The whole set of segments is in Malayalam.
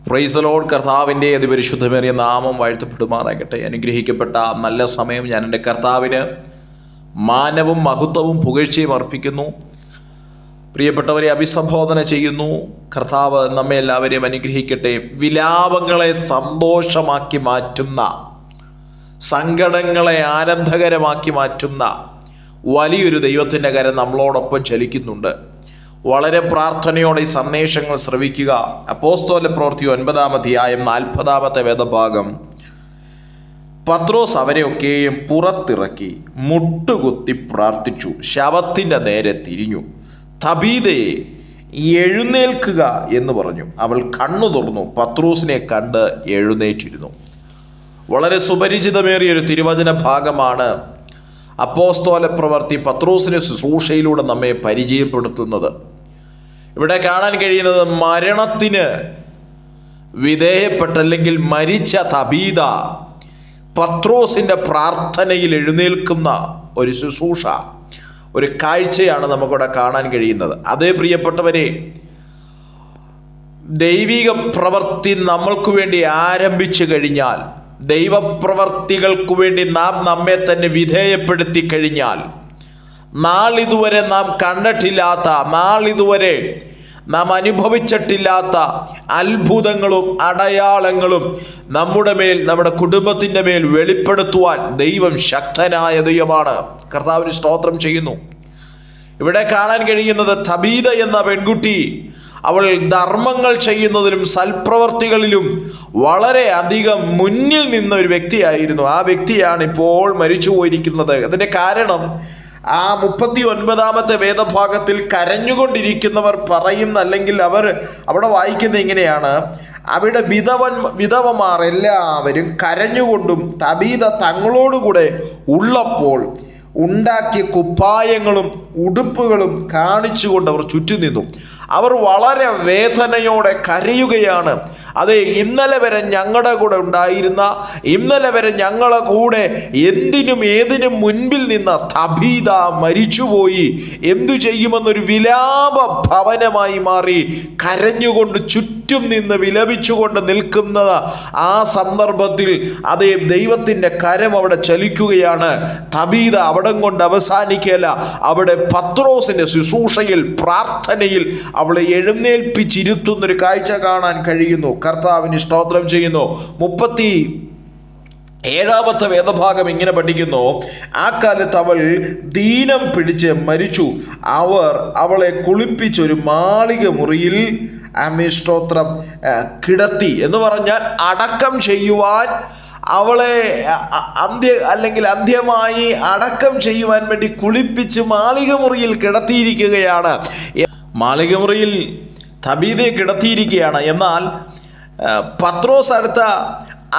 Praise the Lord. കർത്താവിൻ്റെ അതിപരിശുദ്ധമേറിയ നാമം വാഴ്ത്തപ്പെടുമാറാകട്ടെ. അനുഗ്രഹിക്കപ്പെട്ട നല്ല സമയം ഞാൻ എൻ്റെ കർത്താവിന് മാനവും മഹത്വവും പുകഴ്ചയും അർപ്പിക്കുന്നു. പ്രിയപ്പെട്ടവരെ അഭിസംബോധന ചെയ്യുന്നു. കർത്താവ് നമ്മെ എല്ലാവരെയും അനുഗ്രഹിക്കട്ടെ. വിലാപങ്ങളെ സന്തോഷമാക്കി മാറ്റുന്ന, സങ്കടങ്ങളെ ആനന്ദകരമാക്കി മാറ്റുന്ന വലിയൊരു ദൈവത്തിൻ്റെ കരം നമ്മളോടൊപ്പം ചലിക്കുന്നുണ്ട്. വളരെ പ്രാർത്ഥനയോടെ ഈ സന്ദേശങ്ങൾ ശ്രവിക്കുക. അപ്പോസ്തല പ്രവൃത്തി 9-ാം അധ്യായം 40-ാമത്തെ വേദഭാഗം. പത്രോസ് അവരെയൊക്കെയും പുറത്തിറക്കി മുട്ടുകുത്തി പ്രാർത്ഥിച്ചു. ശവത്തിൻ്റെ നേരെ തിരിഞ്ഞു, തബീതയെ എഴുന്നേൽക്കുക എന്ന് പറഞ്ഞു. അവൾ കണ്ണു തുറന്നു, പത്രോസിനെ കണ്ട് എഴുന്നേറ്റിരുന്നു. വളരെ സുപരിചിതമേറിയൊരു തിരുവചന ഭാഗമാണ് അപ്പോസ്തല പ്രവൃത്തി പത്രോസിന്റെ ശുശ്രൂഷയിലൂടെ നമ്മെ പരിചയപ്പെടുത്തുന്നത്. ഇവിടെ കാണാൻ കഴിയുന്നത് മരണത്തിന് വിധേയപ്പെട്ടല്ലെങ്കിൽ മരിച്ച തബീത പത്രോസിന്റെ പ്രാർത്ഥനയിൽ എഴുന്നേൽക്കുന്ന ഒരു ശുശ്രൂഷ, ഒരു കാഴ്ചയാണ് നമുക്കിവിടെ കാണാൻ കഴിയുന്നത്. അതേ പ്രിയപ്പെട്ടവരെ, ദൈവിക പ്രവൃത്തി നമ്മൾക്ക് വേണ്ടി ആരംഭിച്ചു കഴിഞ്ഞാൽ, ദൈവപ്രവർത്തികൾക്കു വേണ്ടി നാം നമ്മെ തന്നെ വിധേയപ്പെടുത്തി കഴിഞ്ഞാൽ, നാളിതുവരെ നാം കണ്ടിട്ടില്ലാത്ത, നാളിതുവരെ നാം അനുഭവിച്ചിട്ടില്ലാത്ത അത്ഭുതങ്ങളും അടയാളങ്ങളും നമ്മുടെ മേൽ, നമ്മുടെ കുടുംബത്തിൻ്റെ മേൽ വെളിപ്പെടുത്തുവാൻ ദൈവം ശക്തനായ ദൈവമാണ്. കർത്താവിന് സ്തോത്രം ചെയ്യുന്നു. ഇവിടെ കാണാൻ കഴിയുന്നത് തബീത എന്ന പെൺകുട്ടി, അവൾ ധർമ്മങ്ങൾ ചെയ്യുന്നതിലും സൽപ്രവർത്തികളിലും വളരെ അധികം മുന്നിൽ നിന്ന ഒരു വ്യക്തിയായിരുന്നു. ആ വ്യക്തിയാണ് ഇപ്പോൾ മരിച്ചു പോയിരിക്കുന്നത്. അതിൻ്റെ കാരണം ആ 39-ാമത്തെ വേദഭാഗത്തിൽ കരഞ്ഞുകൊണ്ടിരിക്കുന്നവർ പറയുന്ന, അല്ലെങ്കിൽ അവർ അവിടെ വായിക്കുന്നത് ഇങ്ങനെയാണ്: അവിടെ വിധവമാർ എല്ലാവരും കരഞ്ഞുകൊണ്ടും തബീത തങ്ങളോടുകൂടെ ഉള്ളപ്പോൾ ഉണ്ടാക്കിയ കുപ്പായങ്ങളും ഉടുപ്പുകളും കാണിച്ചുകൊണ്ട് അവർ ചുറ്റും നിന്നു. അവർ വളരെ വേദനയോടെ കരയുകയാണ്. അതെ, ഇന്നലെ വരെ ഞങ്ങളുടെ കൂടെ ഉണ്ടായിരുന്ന, ഇന്നലെ വരെ ഞങ്ങളുടെ കൂടെ എന്തിനും ഏതിനും മുൻപിൽ നിന്ന തബീത മരിച്ചുപോയി, എന്തു ചെയ്യുമെന്നൊരു വിലാപ ഭവനമായി മാറി. കരഞ്ഞുകൊണ്ട് ചുറ്റും നിന്ന് വിലപിച്ചുകൊണ്ട് നിൽക്കുന്ന ആ സന്ദർഭത്തിൽ അതേ ദൈവത്തിൻ്റെ കരം അവിടെ ചലിക്കുകയാണ്. തബീത അവിടം കൊണ്ട് അവസാനിക്കല, അവിടെ പത്രോസിന്റെ ശുശ്രൂഷയിൽ, പ്രാർത്ഥനയിൽ അവളെ എഴുന്നേൽപ്പിച്ചിരുത്തുന്നൊരു കാഴ്ച കാണാൻ കഴിയുന്നു. കർത്താവിന് സ്തോത്രം ചെയ്യുന്നു. 37-ാമത്തെ വേദഭാഗം ഇങ്ങനെ പഠിക്കുന്നു: ആ കാലത്ത് അവൾ ദീനം പിടിച്ച് മരിച്ചു. അവർ അവളെ കുളിപ്പിച്ചൊരു മാളിക മുറിയിൽ സ്തോത്രം കിടത്തി എന്ന് പറഞ്ഞാൽ അടക്കം ചെയ്യുവാൻ, അവളെ അന്ത്യമായി അടക്കം ചെയ്യുവാൻ വേണ്ടി കുളിപ്പിച്ച് മാളിക മുറിയിൽ കിടത്തിയിരിക്കുകയാണ്. മാളികമുറിയിൽ തബീതയെ കിടത്തിയിരിക്കുകയാണ്. എന്നാൽ പത്രോസ്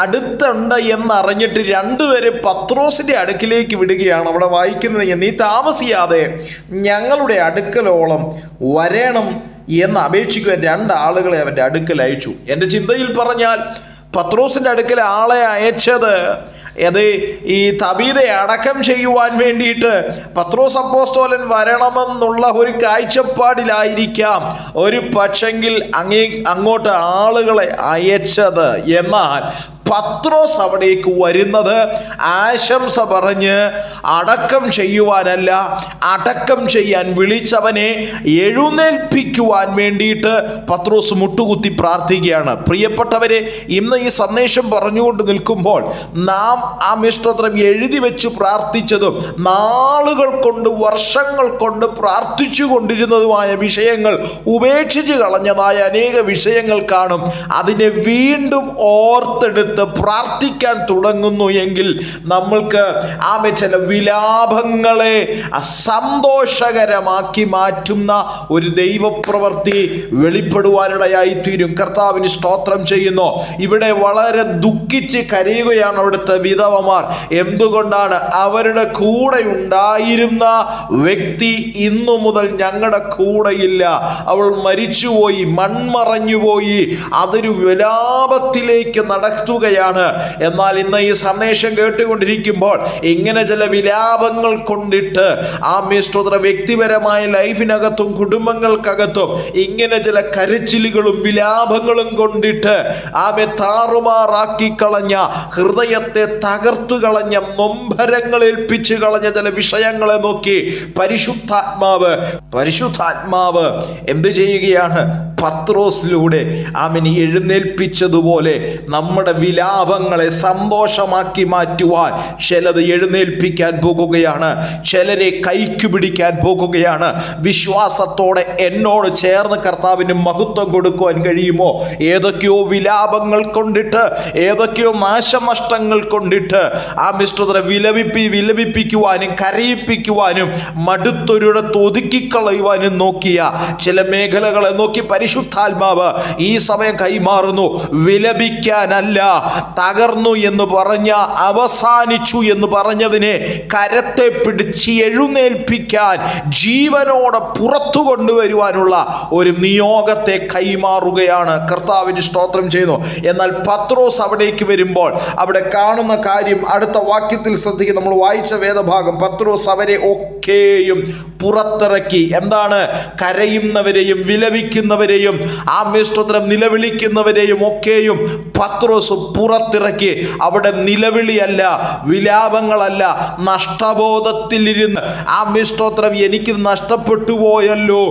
അടുത്തുണ്ട് എന്നറിഞ്ഞിട്ട് രണ്ടുപേരെ പത്രോസിന്റെ അടുക്കിലേക്ക് വിടുകയാണ്. അവിടെ വായിക്കുന്നത്, നീ താമസിയാതെ ഞങ്ങളുടെ അടുക്കലോളം വരണം എന്ന് അപേക്ഷിക്കുവാൻ 2 ആളുകളെ അവൻ്റെ അടുക്കൽ അയച്ചു. എൻ്റെ ചിന്തയിൽ പറഞ്ഞാൽ, പത്രോസിന്റെ അടുക്കൽ ആളെ അയച്ചത് അത് ഈ തബീതയെ അടക്കം ചെയ്യുവാൻ വേണ്ടിയിട്ട് പത്രോസ് അപ്പോസ്തലൻ വരണമെന്നുള്ള ഒരു കാഴ്ചപ്പാടിലായിരിക്കാം ഒരു പക്ഷെങ്കിൽ അങ്ങോട്ട് ആളുകളെ അയച്ചത്. എന്നാൽ പത്രോസ് അവിടേക്ക് വരുന്നത് ആശംസ പറഞ്ഞ് അടക്കം ചെയ്യുവാനല്ല, അടക്കം ചെയ്യാൻ വിളിച്ചവനെ എഴുന്നേൽപ്പിക്കുവാൻ വേണ്ടിയിട്ട് പത്രോസ് മുട്ടുകുത്തി പ്രാർത്ഥിക്കുകയാണ്. പ്രിയപ്പെട്ടവരെ, ഇന്ന് ഈ സന്ദേശം പറഞ്ഞുകൊണ്ട് നിൽക്കുമ്പോൾ നാം ആ മിശ്രോത്രം എഴുതി വെച്ച് പ്രാർത്ഥിച്ചതും നാളുകൾ കൊണ്ട്, വർഷങ്ങൾ കൊണ്ട് പ്രാർത്ഥിച്ചു കൊണ്ടിരുന്നതുമായ വിഷയങ്ങൾ ഉപേക്ഷിച്ച് കളഞ്ഞതായ അനേക വിഷയങ്ങൾ കാണും. അതിനെ വീണ്ടും ഓർത്തെടുത്ത് പ്രാർത്ഥിക്കാൻ തുടങ്ങുന്നു എങ്കിൽ നമ്മൾക്ക് ചില വിലാപങ്ങളെ സന്തോഷകരമാക്കി മാറ്റുന്ന ഒരു ദൈവപ്രവൃത്തി വെളിപ്പെടുവാനിടയായി തീരും. കർത്താവിന് സ്തോത്രം ചെയ്യുന്നു. ഇവിടെ വളരെ ദുഃഖിച്ച് കരയുകയാണ് അവിടുത്തെ വിധവമാർ. എന്തുകൊണ്ടാണ്? അവരുടെ കൂടെ ഉണ്ടായിരുന്ന വ്യക്തി ഇന്നു മുതൽ ഞങ്ങളുടെ കൂടെയില്ല, അവൾ മരിച്ചുപോയി, മൺമറഞ്ഞുപോയി. അതൊരു വിലാപത്തിലേക്ക് നടത്തുക മാറ്റുകയാണ്. എന്നാൽ ഇന്ന് ഈ സന്ദേശം കേട്ടുകൊണ്ടിരിക്കുമ്പോൾ ഇങ്ങനെ ചില വിലാപങ്ങൾ കൊണ്ടിട്ട് സ്തോത്രം വ്യക്തിപരമായ ലൈഫിനകത്തും കുടുംബങ്ങൾക്കകത്തും ഇങ്ങനെ ചില കരച്ചിലുകളും വിലാപങ്ങളും കൊണ്ടിട്ട് താറുമാറാക്കി കളഞ്ഞ, ഹൃദയത്തെ തകർത്തു കളഞ്ഞ, നൊമ്പരങ്ങൾ ഏൽപ്പിച്ചു കളഞ്ഞ ചില വിഷയങ്ങളെ നോക്കി പരിശുദ്ധാത്മാവ് എന്ത് ചെയ്യുകയാണ്? പത്രോസിലൂടെ എഴുന്നേൽപ്പിച്ചതുപോലെ നമ്മുടെ വിലാപങ്ങളെ സന്തോഷമാക്കി മാറ്റുവാൻ ചിലത് എഴുന്നേൽപ്പിക്കാൻ പോകുകയാണ്. ചിലരെ കൈക്ക് പിടിക്കാൻ പോകുകയാണ്. വിശ്വാസത്തോടെ എന്നോട് ചേർന്ന് കർത്താവിന് മഹത്വം കൊടുക്കുവാൻ കഴിയുമോ? ഏതൊക്കെയോ വിലാപങ്ങൾ കൊണ്ടിട്ട്, ഏതൊക്കെയോ നാശനഷ്ടങ്ങൾ കൊണ്ടിട്ട് വിലപിപ്പിക്കുവാനും കരയിപ്പിക്കുവാനും മടുത്തൊരിടത്ത് ഒതുക്കിക്കളയുവാനും നോക്കിയ ചില മേഖലകളെ നോക്കി പരിശുദ്ധാത്മാവ് ഈ സമയം കൈമാറുന്നു. വിലപിക്കാനല്ല, തകർന്നു എന്ന് പറഞ്ഞ, അവസാനിച്ചു എന്ന് പറഞ്ഞതിനെ കരത്തെ പിടിച്ച് എഴുന്നേൽപ്പിക്കാൻ, ജീവനോടെ പുറത്തു കൊണ്ടുവരുവാനുള്ള ഒരു നിയോഗത്തെ കൈമാറുകയാണ്. കർത്താവിന് സ്തോത്രം ചെയ്യുന്നു. എന്നാൽ പത്രോസ് അവിടേക്ക് വരുമ്പോൾ അവിടെ കാണുന്ന കാര്യം അടുത്ത വാക്യത്തിൽ ശ്രദ്ധിക്കുക. നമ്മൾ വായിച്ച വേദഭാഗം, പത്രോസ് അവരെ ഒക്കെയും പുറത്തിറക്കി. എന്താണ്? കരയുന്നവരെയും വിലപിക്കുന്നവരെയും സ്തോത്രം നിലവിളിക്കുന്നവരെയും ഒക്കെയും പത്രോസ് പുറത്തിറക്കി. അവിടെ നിലവിളിയല്ല, വിലാപങ്ങളല്ല, നഷ്ടബോധത്തിലിരുന്ന് സ്തോത്രം എനിക്ക് നഷ്ടപ്പെട്ടു പോയല്ലോ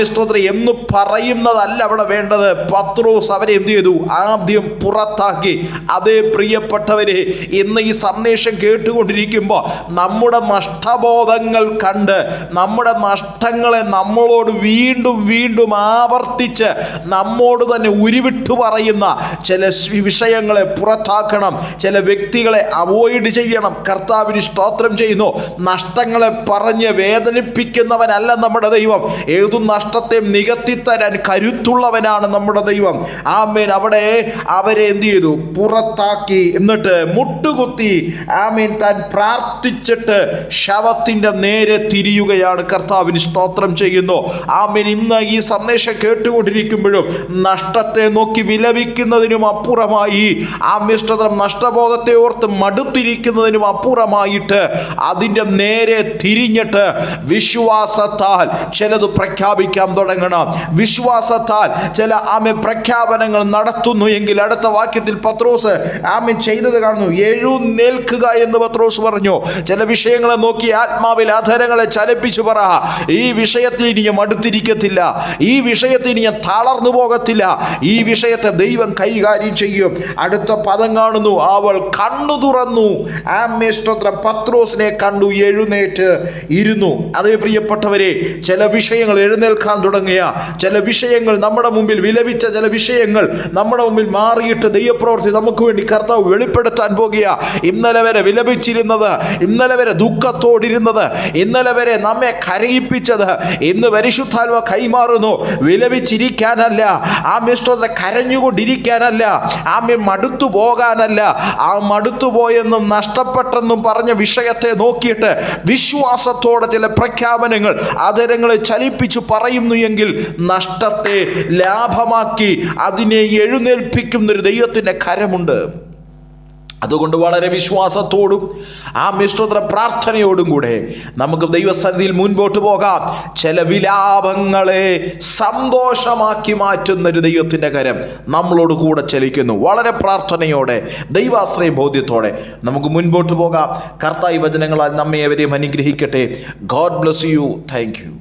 സ്തോത്രം എന്ന് പറയുന്നതല്ല അവിടെ വേണ്ടത്. പത്രോസ് അവരെ എന്ത് ചെയ്തു? ആദ്യം പുറത്താക്കി. അതേ പ്രിയപ്പെട്ടവരെ, ഇന്ന് ഈ സന്ദേശം കേട്ടുകൊണ്ടിരിക്കുമ്പോൾ നമ്മുടെ നഷ്ടബോധങ്ങൾ കണ്ട്, നമ്മുടെ നഷ്ടങ്ങളെ നമ്മളോട് വീണ്ടും വീണ്ടും ആവർത്തിച്ച് നമ്മോട് തന്നെ ഉരുവിട്ടു പറയുന്ന ചില വിഷയങ്ങളെ പുറത്താക്കണം. ചില വ്യക്തികളെ അവോയ്ഡ് ചെയ്യണം. കർത്താവിന് സ്തോത്രം ചെയ്യുന്നു. നഷ്ടങ്ങളെ പറഞ്ഞ് വേദനിപ്പിക്കുന്നവനല്ല നമ്മുടെ ദൈവം. ഏതു നഷ്ടത്തെയും നികത്തിത്തരാൻ കരുത്തുള്ളവനാണ് നമ്മുടെ ദൈവം. ആമേൻ. അവിടെ അവരെ എന്ത് ചെയ്തു? പുറത്താക്കി. എന്നിട്ട് മുട്ടുകുത്തി താൻ പ്രാർത്ഥിച്ചിട്ട് ശവത്തിന്റെ നേരെ തിരിയുകയാണ്. കർത്താവിന് സ്തോത്രം ചെയ്യുന്നു. ഇന്ന് ഈ സന്ദേശം കേട്ടുകൊണ്ടിരിക്കുമ്പോഴും നഷ്ടത്തെ നോക്കി വിലപിക്കുന്നതിനും അപ്പുറമായി, നഷ്ടബോധത്തെ ഓർത്ത് മടുത്തിരിക്കുന്നതിനും അപ്പുറമായിട്ട് അതിൻ്റെ നേരെ തിരിഞ്ഞിട്ട് വിശ്വാസത്താൽ ചിലത് പ്രഖ്യാപിക്കാൻ തുടങ്ങണം. വിശ്വാസത്താൽ ചില പ്രഖ്യാപനങ്ങൾ നടത്തുന്നു എങ്കിൽ അടുത്ത വാക്യത്തിൽ പത്രോസ് ചെയ്തത് കാണുന്നു. എഴുന്നേൽക്കുക എന്ന് പത്രോസ് പറഞ്ഞു. ചില വിഷയങ്ങളെ നോക്കി ആത്മാവിൽ അധരങ്ങളെ ചലിപ്പിച്ചു പറ, ഈ വിഷയത്തിൽ ഇനി ഞാൻ മടുത്തിരിക്കത്തില്ല, ഈ വിഷയത്തിൽ ഇനി ഞാൻ തളർന്നു പോകത്തില്ല, ഈ വിഷയത്തെ ദൈവം കൈകാര്യം ചെയ്യും. അടുത്ത പദം കാണുന്നു, അവൾ കണ്ണു തുറന്നു. പത്രോസിനെ കണ്ടു, എഴുന്നേറ്റ് ഇരുന്നു. അതേ പ്രിയപ്പെട്ടവരെ, ചില വിഷയങ്ങൾ എഴുന്നേൽക്കാൻ തുടങ്ങിയ, ചില വിഷയങ്ങൾ നമ്മുടെ മുമ്പിൽ വിലപിച്ച, ചില വിഷയങ്ങൾ നമ്മുടെ മുമ്പിൽ മാറിയിട്ട് ദൈവപ്രവൃത്തി നമുക്ക് വേണ്ടി കർത്താവ് വെളിപ്പെടുത്താൻ പോകുക. ഇന്നലെ വരെ വിലപിച്ചിരുന്നത്, ഇന്നലെ വരെ ദുഃഖത്തോടിരുന്നത്, ഇന്നലെ വരെ നമ്മെ കരയിപ്പിച്ചത് ഇന്ന് പരിശുദ്ധാത്മാവ് കൈമാറുന്നു. വിലപിച്ചിരിക്കാനല്ല, കരഞ്ഞുകൊണ്ടിരിക്കാനല്ല, മടുത്തു പോകാനല്ല, മടുത്തുപോയെന്നും നഷ്ടപ്പെട്ടെന്നും പറഞ്ഞ വിഷയത്തെ നോക്കിയിട്ട് വിശ്വാസത്തോടെ ചില പ്രഖ്യാപനങ്ങൾ അധരങ്ങളെ ചലിപ്പിച്ചു പറയുന്നു എങ്കിൽ നഷ്ടത്തെ ലാഭമാക്കി അതിനെ എഴുന്നേൽപ്പിക്കുന്നൊരു ദൈവത്തിൻ്റെ കരമുണ്ട്. അതുകൊണ്ട് വളരെ വിശ്വാസത്തോടും പ്രാർത്ഥനയോടും കൂടെ നമുക്ക് ദൈവസന്നിധിയിൽ മുൻപോട്ട് പോകാം. ചില വിലാപങ്ങളെ സന്തോഷമാക്കി മാറ്റുന്നൊരു ദൈവത്തിൻ്റെ കരം നമ്മളോട് കൂടെ ചലിക്കുന്നു. വളരെ പ്രാർത്ഥനയോടെ, ദൈവാശ്രയ ബോധ്യത്തോടെ നമുക്ക് മുൻപോട്ട് പോകാം. കർത്താവ് വചനങ്ങളാൽ നമ്മെ ഏവരെയും അനുഗ്രഹിക്കട്ടെ. God bless you. Thank you.